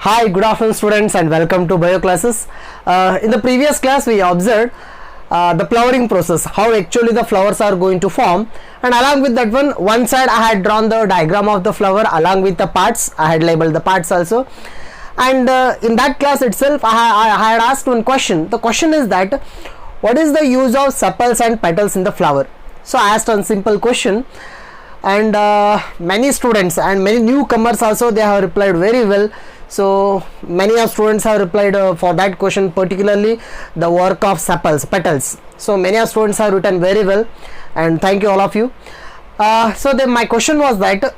Hi, good afternoon students and welcome to bio classes. In the previous class we observed the flowering process, how actually the flowers are going to form, and along with that one side I had drawn the diagram of the flower along with the parts. I had labeled the parts also, and in that class itself I had asked one question. The question is that what is the use of sepals and petals in the flower? So I asked one simple question, and many students and many newcomers also they have replied very well. So many of students have replied for that question, particularly the work of sepals, petals. So many of students have written very well, and thank you all of you. So then my question was that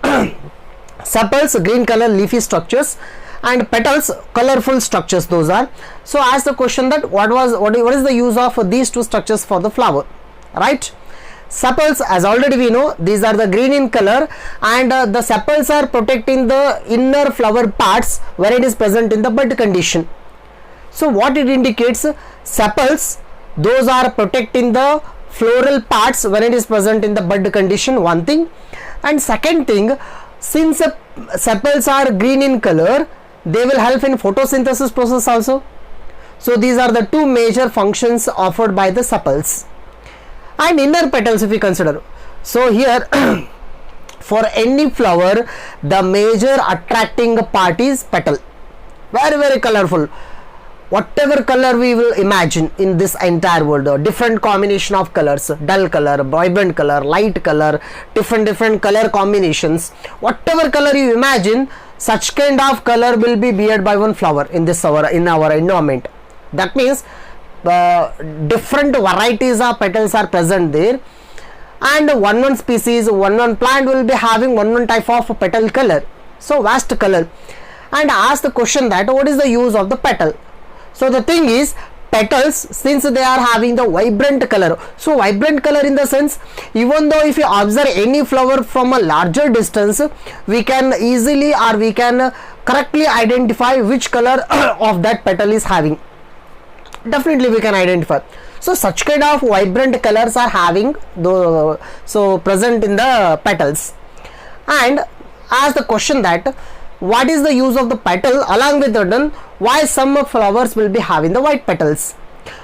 sepals, green color leafy structures, and petals, colorful structures those are. So I asked the question that what is the use of these two structures for the flower, right? Sepals, as already we know, these are the green in color, and the sepals are protecting the inner flower parts where it is present in the bud condition. So what it indicates, sepals, those are protecting the floral parts when it is present in the bud condition, one thing. And second thing, since sepals are green in color, they will help in photosynthesis process also. So these are the two major functions offered by the sepals. And inner petals if we consider, so here for any flower the major attracting part is petal, very colorful, whatever color we will imagine in this entire world, different combination of colors, dull color, vibrant color, light color, different color combinations, whatever color you imagine, such kind of color will be beared by one flower in this in our environment. That means different varieties of petals are present there, and one species, one plant will be having one type of petal color, so vast color. And ask the question that what is the use of the petal? So the thing is, petals, since they are having the vibrant color, so vibrant color in the sense, even though if you observe any flower from a larger distance, we can easily or we can correctly identify which color of that petal is having. Definitely we can identify. So such kind of vibrant colors are having so present in the petals. And ask the question that what is the use of the petal, along with that why some flowers will be having the white petals.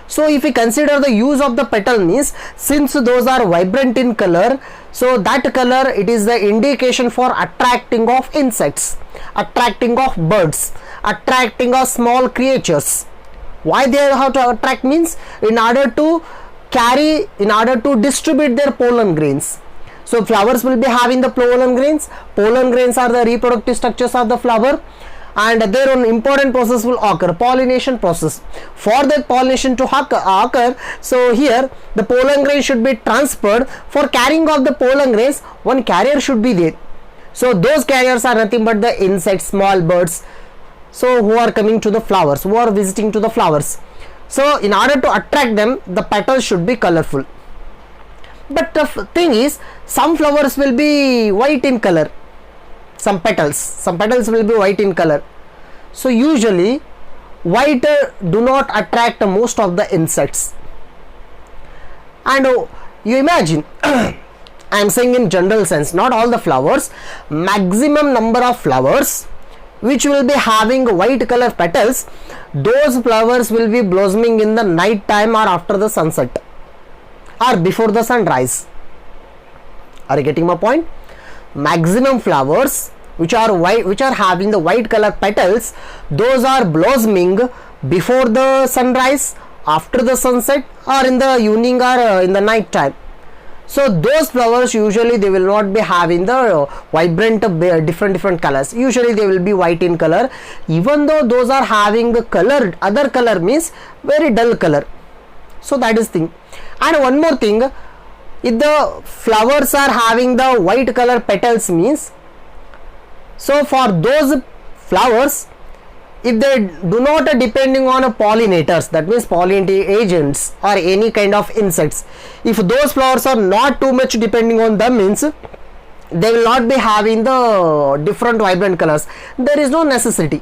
So if we consider the use of the petal means, since those are vibrant in color, so that color, it is the indication for attracting of insects, attracting of birds, attracting of small creatures. Why they have to attract means, in order to carry, in order to distribute their pollen grains. So flowers will be having the pollen grains. Pollen grains are the reproductive structures of the flower, and their own important process will occur, pollination process. For that pollination to occur, so here the pollen grain should be transferred. For carrying of the pollen grains, one carrier should be there. So those carriers are nothing but the insects, small birds, so who are coming to the flowers, who are visiting to the flowers. So in order to attract them, the petals should be colorful. But the thing is, some flowers will be white in color, some petals will be white in color. So usually white do not attract most of the insects. And you imagine I am saying in general sense, not all the flowers, maximum number of flowers which will be having white color petals, those flowers will be blossoming in the night time or after the sunset or before the sunrise. Are you getting my point? Maximum flowers which are white, which are having the white color petals, those are blossoming before the sunrise, after the sunset, or in the evening or in the night time. So those flowers usually they will not be having the vibrant different colors. Usually they will be white in color, even though those are having the color, other color means very dull color. So that is thing. And one more thing, if the flowers are having the white color petals means, so for those flowers, if they do not depending on pollinators, that means pollinating agents or any kind of insects, if those flowers are not too much depending on them means, they will not be having the different vibrant colors. There is no necessity.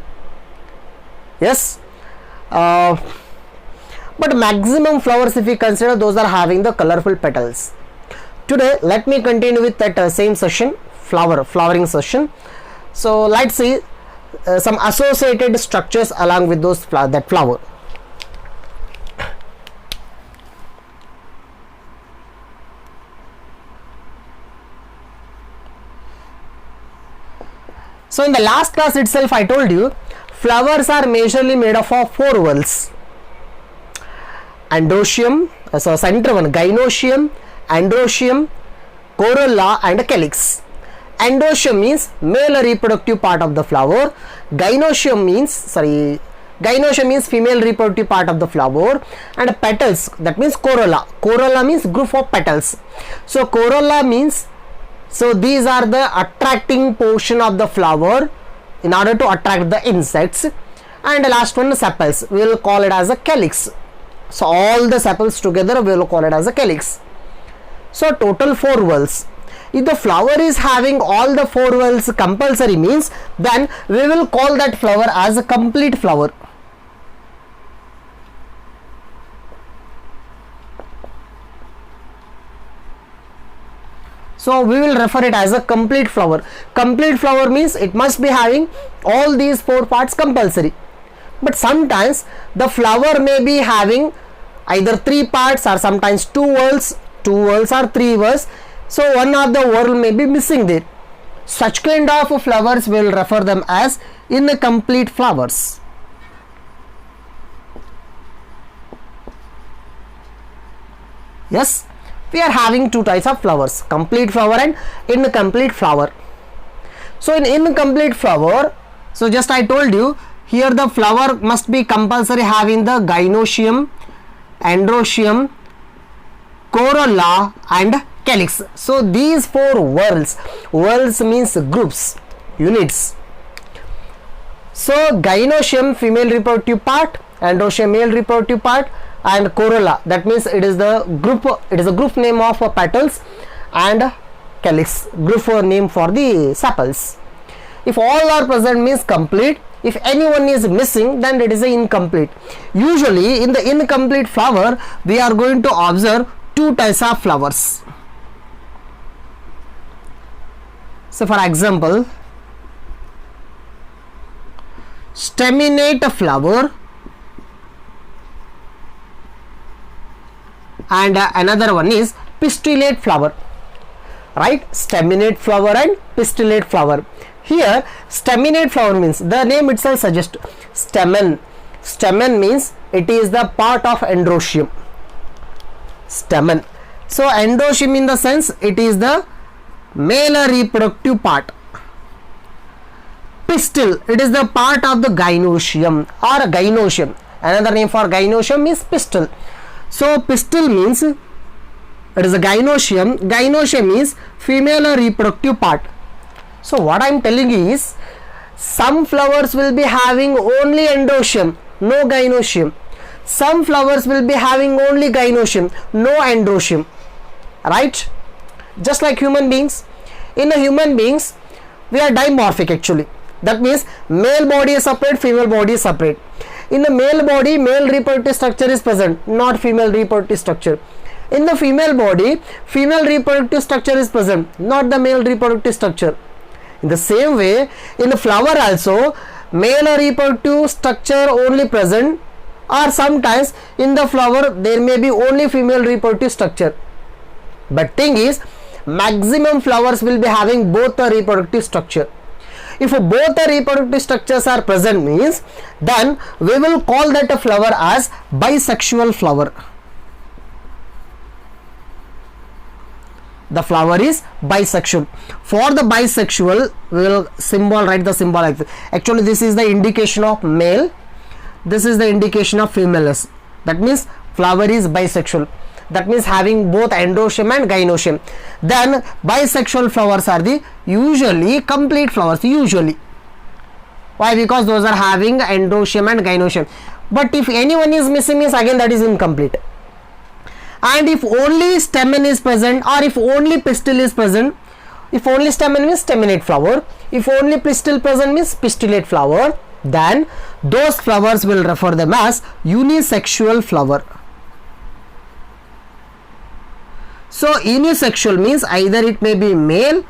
Yes, but maximum flowers if we consider, those are having the colorful petals. Today let me continue with that same session, flowering session. So let's see some associated structures along with those that flower. So in the last class itself I told you flowers are majorly made up of 4 whorls. Androecium, so center one, gynoecium, androecium, corolla and calyx. Androecium means male reproductive part of the flower. Gynoecium means female reproductive part of the flower, and petals, that means corolla. Corolla means group of petals. So corolla means, so these are the attracting portion of the flower in order to attract the insects, and the last one sepals, we will call it as a calyx. So all the sepals together we will call it as a calyx. So total 4 whorls. If the flower is having all the 4 whorls compulsory means, then we will call that flower as a complete flower. So we will refer it as a complete flower. Complete flower means it must be having all these 4 parts compulsory. But sometimes the flower may be having either 3 parts or sometimes 2 whorls or 3 whorls. So one of the whorl may be missing there. Such kind of flowers we will refer them as incomplete flowers. Yes, we are having 2 types of flowers, complete flower and incomplete flower. So in incomplete flower, so just I told you here the flower must be compulsory having the gynoecium, androecium, corolla and calyx. So these 4 whorls means groups, units. So gynoecium female reproductive part, androecium male reproductive part, and corolla, that means it is the group, it is a group name of petals, and calyx, group name for the sepals. If all are present means complete. If anyone is missing, then it is a incomplete. Usually in the incomplete flower we are going to observe 2 types of flowers. So for example, staminate flower and another one is pistillate flower, right? Staminate flower and pistillate flower. Here staminate flower means, the name itself suggests stamen. Stamen means it is the part of androecium. Stamen. So androecium in the sense it is the male reproductive part. Pistil, it is the part of the gynoecium or gynoecium. Another name for gynoecium is pistil. So pistil means it is a gynoecium. Gynoecium is female reproductive part. So what I am telling you is, some flowers will be having only androecium, no gynoecium. Some flowers will be having only gynoecium, no androecium, right? Just like human beings. In a human beings we are dimorphic actually. That means male body is separate, female body is separate. In the male body, male reproductive structure is present, not female reproductive structure. In the female body, female reproductive structure is present, not the male reproductive structure. In the same way, in the flower also, male reproductive structure only present, or sometimes in the flower there may be only female reproductive structure. But thing is, maximum flowers will be having both the reproductive structure. If both the reproductive structures are present means, then we will call that a flower as bisexual flower. The flower is bisexual. For the bisexual, we will write the symbol like this. Actually this is the indication of male, this is the indication of females. That means flower is bisexual. That means having both androecium and gynoecium. Then bisexual flowers are the usually complete flowers, usually. Why? Because those are having androecium and gynoecium. But if anyone is missing means again that is incomplete. And if only stamen is present, or if only pistil is present, if only stamen means staminate flower, if only pistil present means pistillate flower, then those flowers will refer them as unisexual flower. So unisexual means either it may be male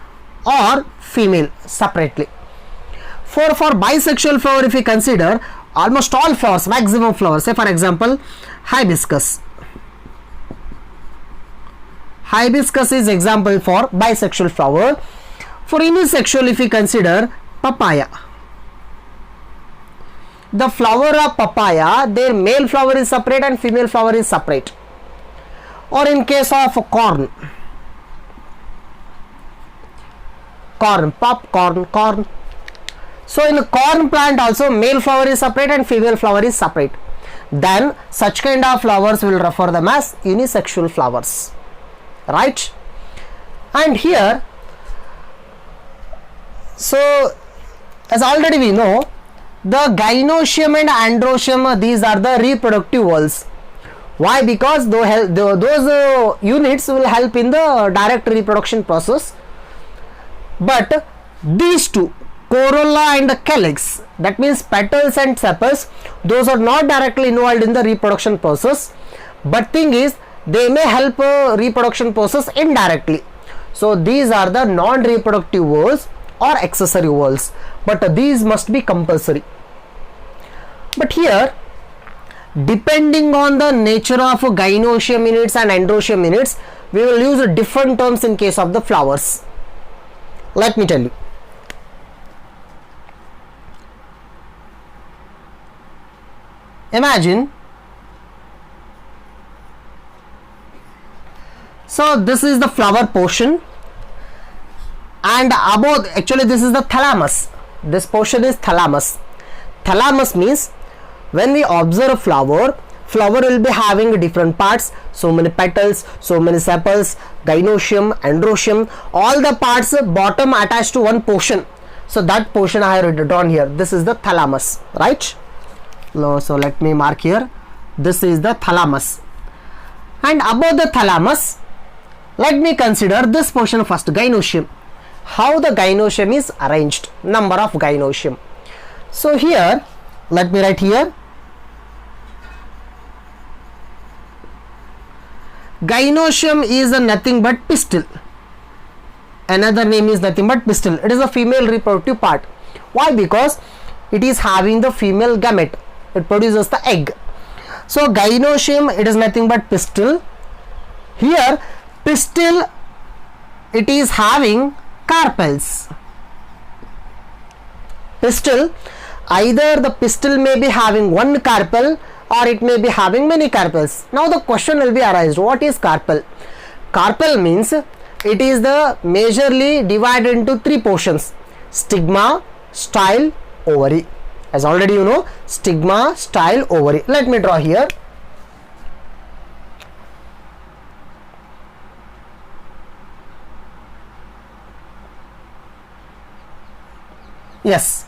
or female separately. For bisexual flower, if we consider almost all flowers, maximum flowers, say for example hibiscus. Hibiscus is example for bisexual flower. For unisexual, if we consider papaya, the flower of papaya, their male flower is separate and female flower is separate. Or in case of corn, popcorn, corn. So in corn plant also male flower is separate and female flower is separate. Then such kind of flowers will refer them as unisexual flowers, right? And here, so as already we know, the gynoecium and androecium, these are the reproductive whorls. Why? Because those units will help in the direct reproduction process. But these two, corolla and calyx, that means petals and sepals, those are not directly involved in the reproduction process. But thing is, they may help reproduction process indirectly. So these are the non-reproductive whorls or accessory whorls. But these must be compulsory. But here, depending on the nature of gynoecium units and androecium units, we will use different terms in case of the flowers. Let me tell you. Imagine, so this is the flower portion, and above, actually this is the thalamus. This portion is thalamus. Thalamus means when we observe flower will be having different parts, so many petals, so many sepals, gynoecium, androecium, all the parts bottom attached to one portion. So that portion I have drawn here. This is the thalamus, right? No, so let me mark here. This is the thalamus. And above the thalamus, let me consider this portion first, gynoecium. How the gynoecium is arranged, number of gynoecium. So here, let me write here. Gynoecium is nothing but pistil. Another name is nothing but pistil. It is a female reproductive part. Why? Because it is having the female gamete. It produces the egg. So gynoecium, it is nothing but pistil. Here, pistil, it is having carpels. Pistil, either the pistil may be having one carpel or it may be having many carpels. Now the question will be arised, what is carpel? Carpel means it is the majorly divided into three portions: stigma, style, ovary. As already you know, stigma, style, ovary. Let me draw here. Yes.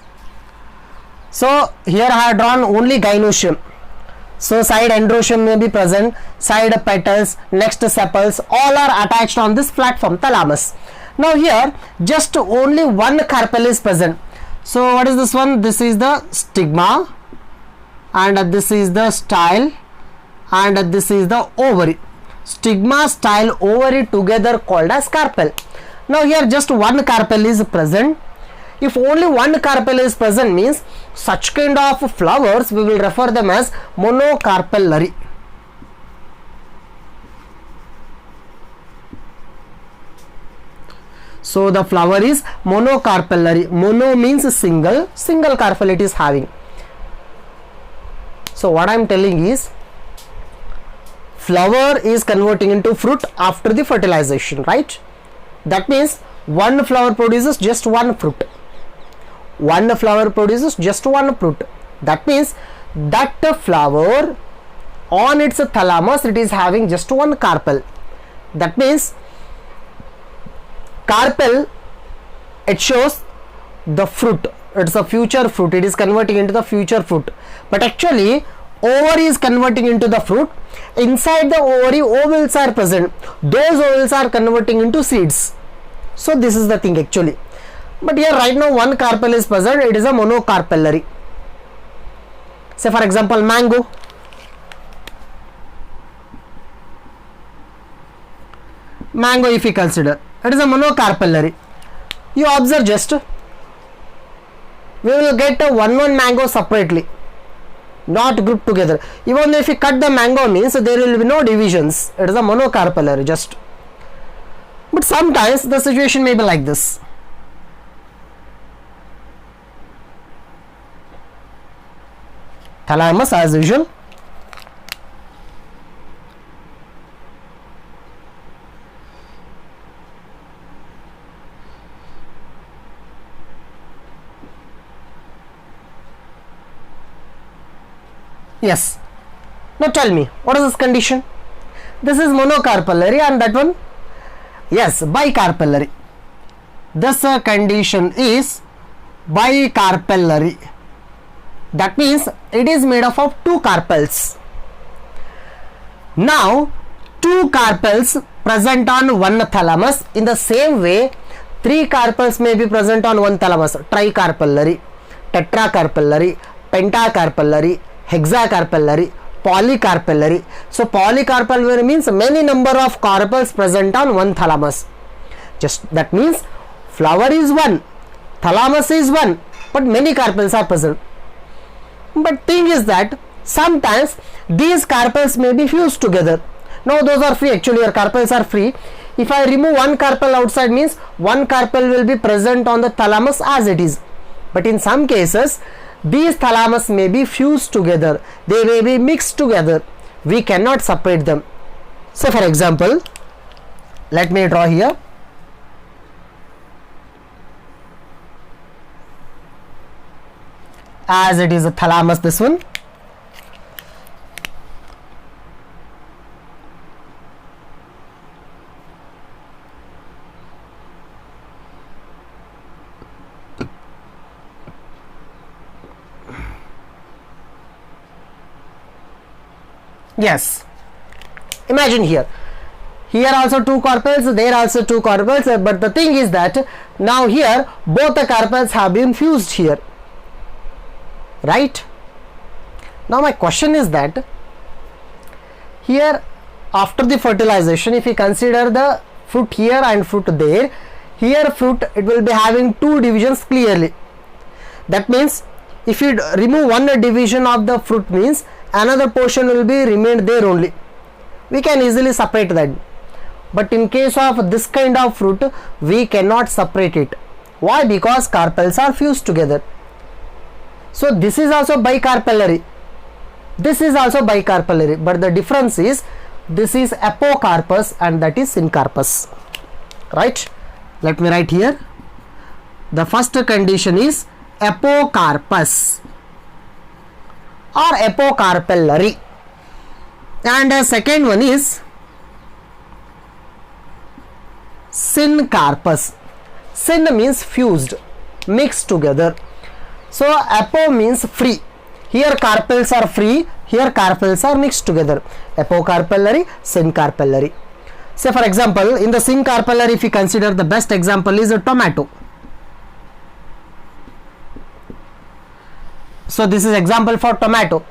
So here I have drawn only gynoecium. So side androecium may be present, side petals, next sepals, all are attached on this platform, thalamus. Now here just only one carpel is present. So what is this one? This is the stigma, and this is the style, and this is the ovary. Stigma, style, ovary together called as carpel. Now here just one carpel is present. If only one carpel is present means such kind of flowers we will refer them as monocarpellary. So the flower is monocarpellary. Mono means single, single carpel it is having. So what I am telling is, flower is converting into fruit after the fertilization, right? That means one flower produces just one fruit. One flower produces just one fruit. That means that flower on its thalamus it is having just one carpel. That means carpel, it shows the fruit. It's a future fruit. It is converting into the future fruit. But actually ovary is converting into the fruit. Inside the ovary ovules are present. Those ovules are converting into seeds. So this is the thing actually. But here right now one carpel is present. It is a monocarpellary. Say for example mango. Mango if you consider, it is a monocarpellary. You observe just we will get a one mango separately, not grouped together. Even if you cut the mango means there will be no divisions. It is a monocarpellary just. But sometimes the situation may be like this. Thalamus as usual. Yes. Now tell me, what is this condition? This is monocarpellary and that one, yes, bicarpellary. This condition is bicarpellary. That means it is made up of two carpels. Now, two carpels present on one thalamus. In the same way, three carpels may be present on one thalamus. Tricarpellary, tetracarpellary, pentacarpellary, hexacarpellary, polycarpellary. So polycarpellary means many number of carpels present on one thalamus. Just that means flower is one, thalamus is one, but many carpels are present. But thing is that sometimes these carpels may be fused together. Now those are free, actually your carpels are free. If I remove one carpel outside means one carpel will be present on the thalamus as it is. But in some cases these thalamus may be fused together, they may be mixed together, we cannot separate them. So for example, let me draw here. As it is a thalamus, this one. Yes, imagine here also two carpels, there also two carpels, but the thing is that now here both the carpels have been fused here, right? Now my question is that here after the fertilization, if we consider the fruit here and fruit there, here fruit it will be having two divisions clearly. That means if you remove one division of the fruit means another portion will be remained there only. We can easily separate that. But in case of this kind of fruit, we cannot separate it. Why? Because carpels are fused together. So this is also bicarpellary. This is also bicarpellary. But the difference is this is apocarpus and that is syncarpus. Right? Let me write here. The first condition is apocarpus or apocarpellary, and the second one is syncarpus. Syn means fused, mixed together. So apo means free. Here carpels are free, here carpels are mixed together. Apocarpellary, syncarpellary. Say for example, in the syncarpellary, if you consider the best example is a tomato. So this is example for tomato.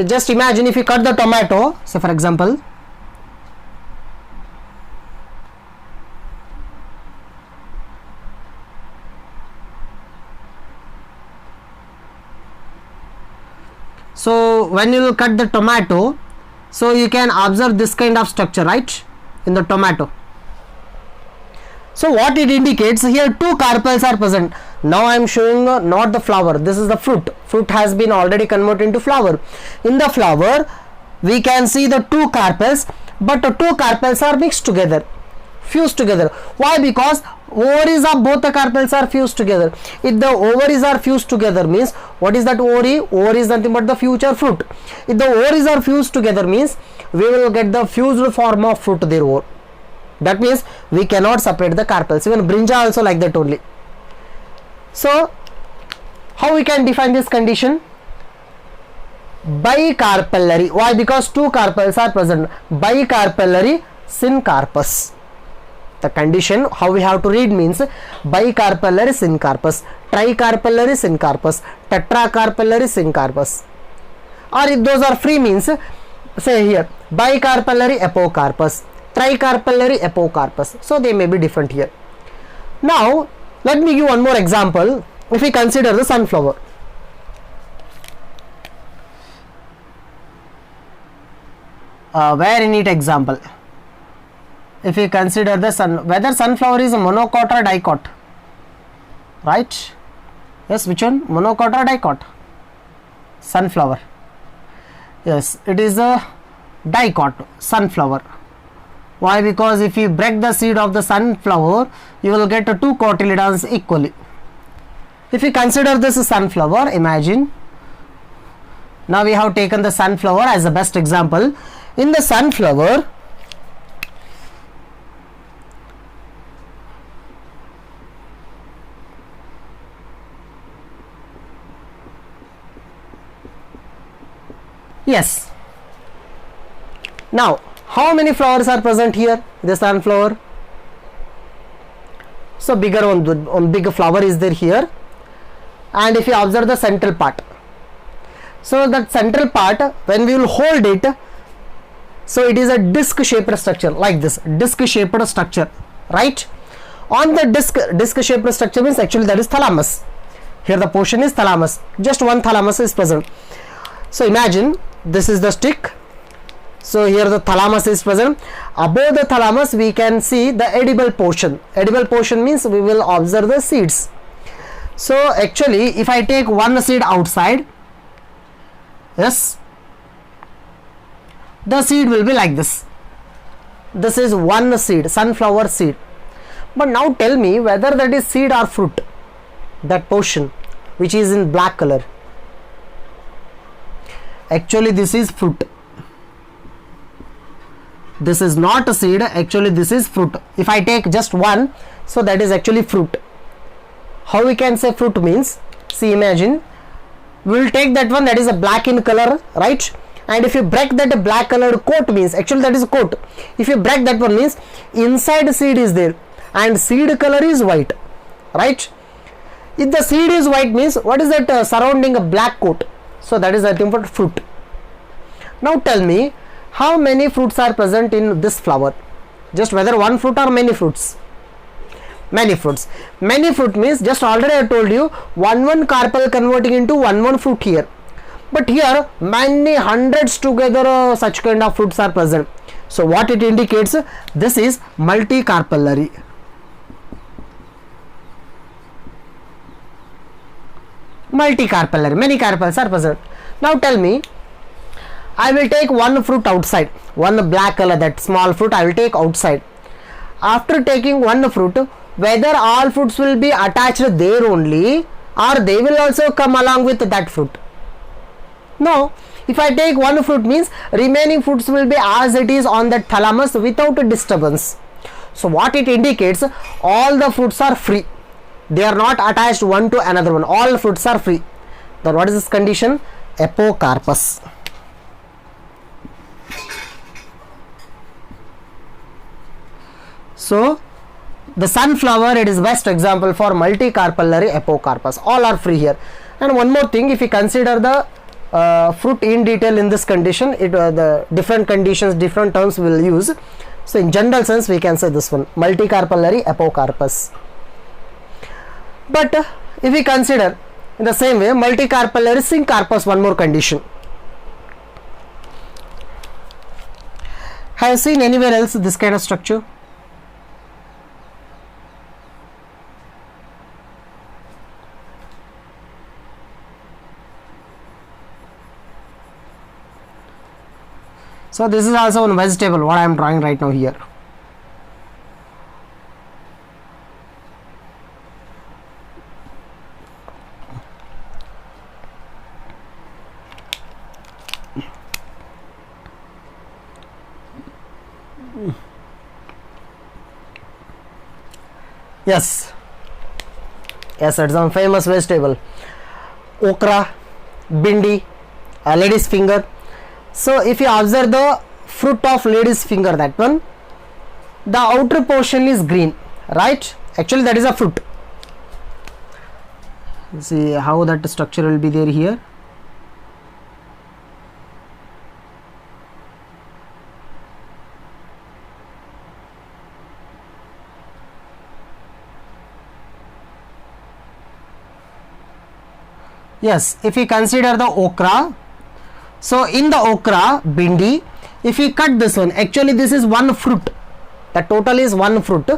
Just imagine if you cut the tomato, say for example, so when you will cut the tomato, so you can observe this kind of structure, right, in the tomato. So what it indicates here, two carpels are present. Now I am showing not the flower, this is the fruit. Fruit has been already converted into flower. In the flower we can see the two carpels, but the two carpels are mixed together, fused together. Why? Because ovaries of both the carpels are fused together. If the ovaries are fused together means, what is that ovary? Ovary is nothing but the future fruit. If the ovaries are fused together means we will get the fused form of fruit there. That means we cannot separate the carpels. Even brinjal also like that only. So how we can define this condition? Bicarpellary. Why? Because two carpels are present. Bicarpellary, syncarpus. The condition how we have to read means bicarpellary, syncarpus, tricarpellary, syncarpus, tetracarpellary, syncarpus. Or if those are free means, say here bicarpellary, apocarpus, tricarpellary, apocarpus. So they may be different here. Now let me give one more example. if we consider the sunflower, very neat example. If we consider the whether sunflower is a monocot or dicot, right? Yes, which one? Monocot or dicot? Sunflower. Yes, it is a dicot, sunflower. Why? Because if you break the seed of the sunflower, you will get two cotyledons equally. If you consider this a sunflower, imagine, now we have taken the sunflower as the best example. In the sunflower, yes. Now, how many flowers are present here? The sunflower. So bigger one, big flower is there here. And if you observe the central part, so that central part, when we will hold it, so it is a disc shaped structure like this, disc shaped structure, right? On the disc shaped structure means actually that is thalamus. Here the portion is thalamus, just one thalamus is present. So imagine this is the stick. So here the thalamus is present. Above the thalamus we can see the edible portion. Edible portion means we will observe the seeds. So actually if I take one seed outside, yes, the seed will be like this. This is one seed, sunflower seed. But now tell me whether that is seed or fruit, that portion which is in black color. Actually this is fruit. This is not a seed, actually this is fruit. If I take just one, so that is actually fruit. How we can say fruit means, see, imagine, we will take that one that is a black in color, right? And if you break that black colored coat means, actually that is a coat. If you break that one means inside seed is there and seed color is white, right? If the seed is white means what is that surrounding a black coat? So that is nothing but fruit. Now tell me how many fruits are present in this flower? Just whether one fruit or many fruits? Many fruits. Many fruit means just already I told you one carpel converting into one fruit here. But here many hundreds together such kind of fruits are present. So what it indicates? This is multicarpellary. Multicarpellary. Many carpels are present. Now tell me, I will take one fruit outside, one black color, that small fruit I will take outside. After taking one fruit, whether all fruits will be attached there only or they will also come along with that fruit? No. If I take one fruit means remaining fruits will be as it is on that thalamus without a disturbance. So what it indicates, all the fruits are free. They are not attached one to another one. All fruits are free. Then what is this condition? Apocarpus. So the sunflower, it is best example for multicarpellary apocarpus. All are free here. And one more thing, if you consider the fruit in detail in this condition, the different conditions, different terms we will use. So in general sense we can say this one, multicarpellary apocarpus. But if we consider in the same way multicarpellary syncarpus, one more condition. Have you seen anywhere else this kind of structure? So this is also one vegetable what I am drawing right now here. Yes, yes, it's a famous vegetable. Okra, bindi, lady's finger. So if you observe the fruit of lady's finger, that one, the outer portion is green, right? Actually that is a fruit. See how that structure will be there here. Yes, if we consider the okra, so in the okra bindi, if we cut this one, actually this is one fruit, the total is one fruit.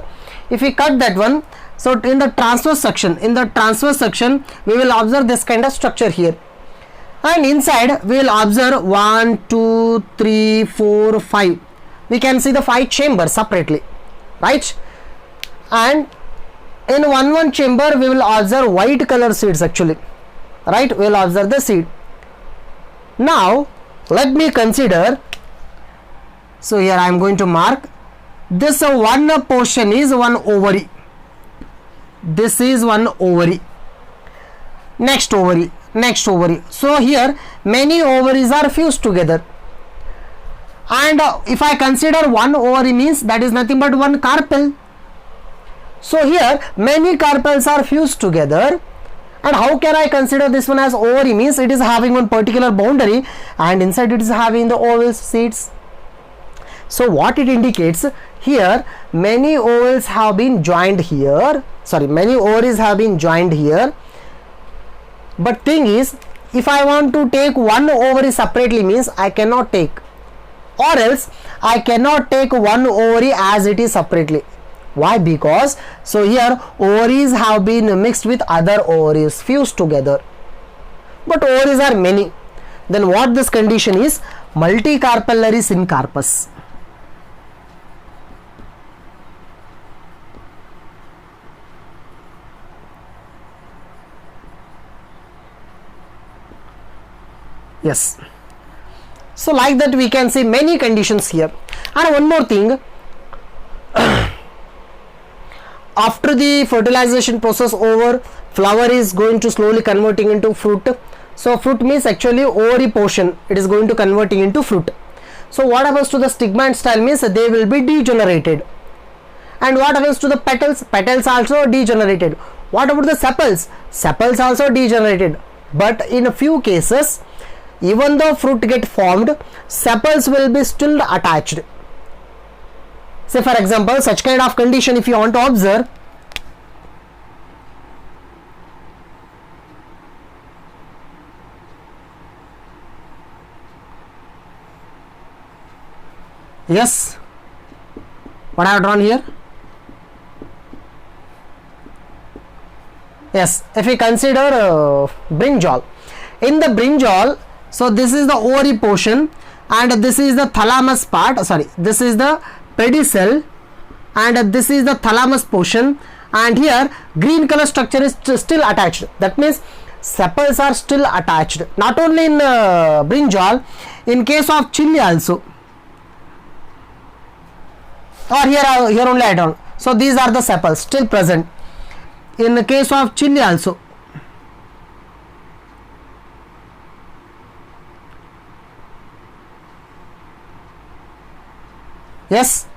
If we cut that one, so in the transverse section we will observe this kind of structure here, and inside we will observe 1 2 3 4 5, we can see the 5 chambers separately, right? And in one chamber we will observe white color seeds actually, right? We will observe the seed. Now let me consider, so here I am going to mark this one portion is one ovary, this is one ovary, next ovary, next ovary. So here many ovaries are fused together, and if I consider one ovary means that is nothing but one carpel. So here many carpels are fused together, and how can I consider this one as ovary? Means it is having one particular boundary and inside it is having the ovals seeds. So what it indicates here, many ovals have been joined here, sorry, many ovaries have been joined here, but thing is, if I want to take one ovary separately means I cannot take, or else I cannot take one ovary as it is separately. Why? Because so here ovaries have been mixed with other ovaries, fused together, but ovaries are many. Then what this condition is? Multicarpellary syncarpous. Yes, so like that we can see many conditions here. And one more thing, after the fertilization process over, flower is going to slowly converting into fruit. So fruit means actually ovary portion, it is going to converting into fruit. So what happens to the stigma and style means they will be degenerated. And what happens to the petals? Petals also degenerated. What about the sepals? Sepals also degenerated. But in a few cases, even though fruit get formed, sepals will be still attached. Say for example, such kind of condition if you want to observe, yes, what I have drawn here, yes, if we consider brinjal, in the brinjal, so this is the ovary portion and this is the thalamus part, sorry, this is the pedicel and this is the thalamus portion, and here green color structure is still attached. That means sepals are still attached, not only in brinjal, in case of chili also, or here only I don't. So these are the sepals still present in the case of chili also. Yes,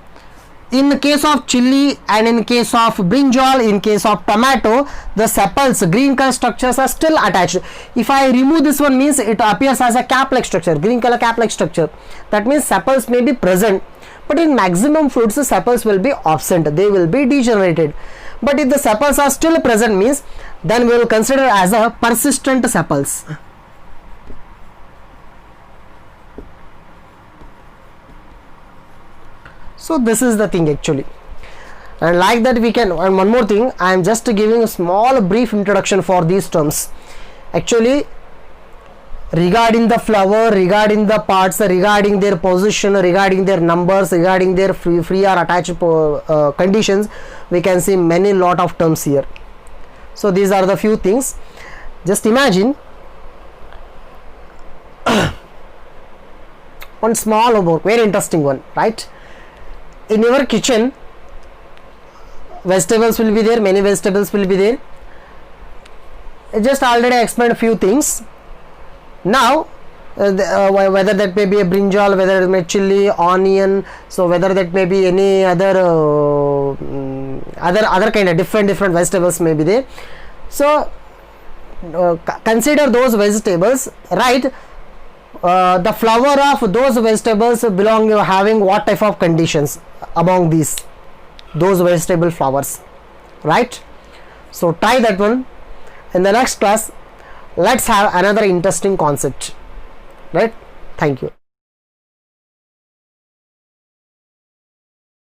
in the case of chili and in case of brinjal, in case of tomato, the sepals, green color structures are still attached. If I remove this one means it appears as a cap-like structure, green color cap-like structure. That means sepals may be present, but in maximum fruits the sepals will be absent, they will be degenerated. But if the sepals are still present means then we will consider as a persistent sepals. So this is the thing actually, and like that we can, and one more thing, I am just giving a small brief introduction for these terms actually, regarding the flower, regarding the parts, regarding their position, regarding their numbers, regarding their free or attached conditions, we can see many lot of terms here. So these are the few things. Just imagine one small homework, very interesting one, right? In your kitchen, vegetables will be there, many vegetables will be there. I just already explained a few things. Now whether that may be a brinjal, whether it may chili, onion, so whether that may be any other other kind of different vegetables may be there. So consider those vegetables, right? The flower of those vegetables belong having what type of conditions among those vegetable flowers, right? So try that one. In the next class, let's have another interesting concept, right? Thank you.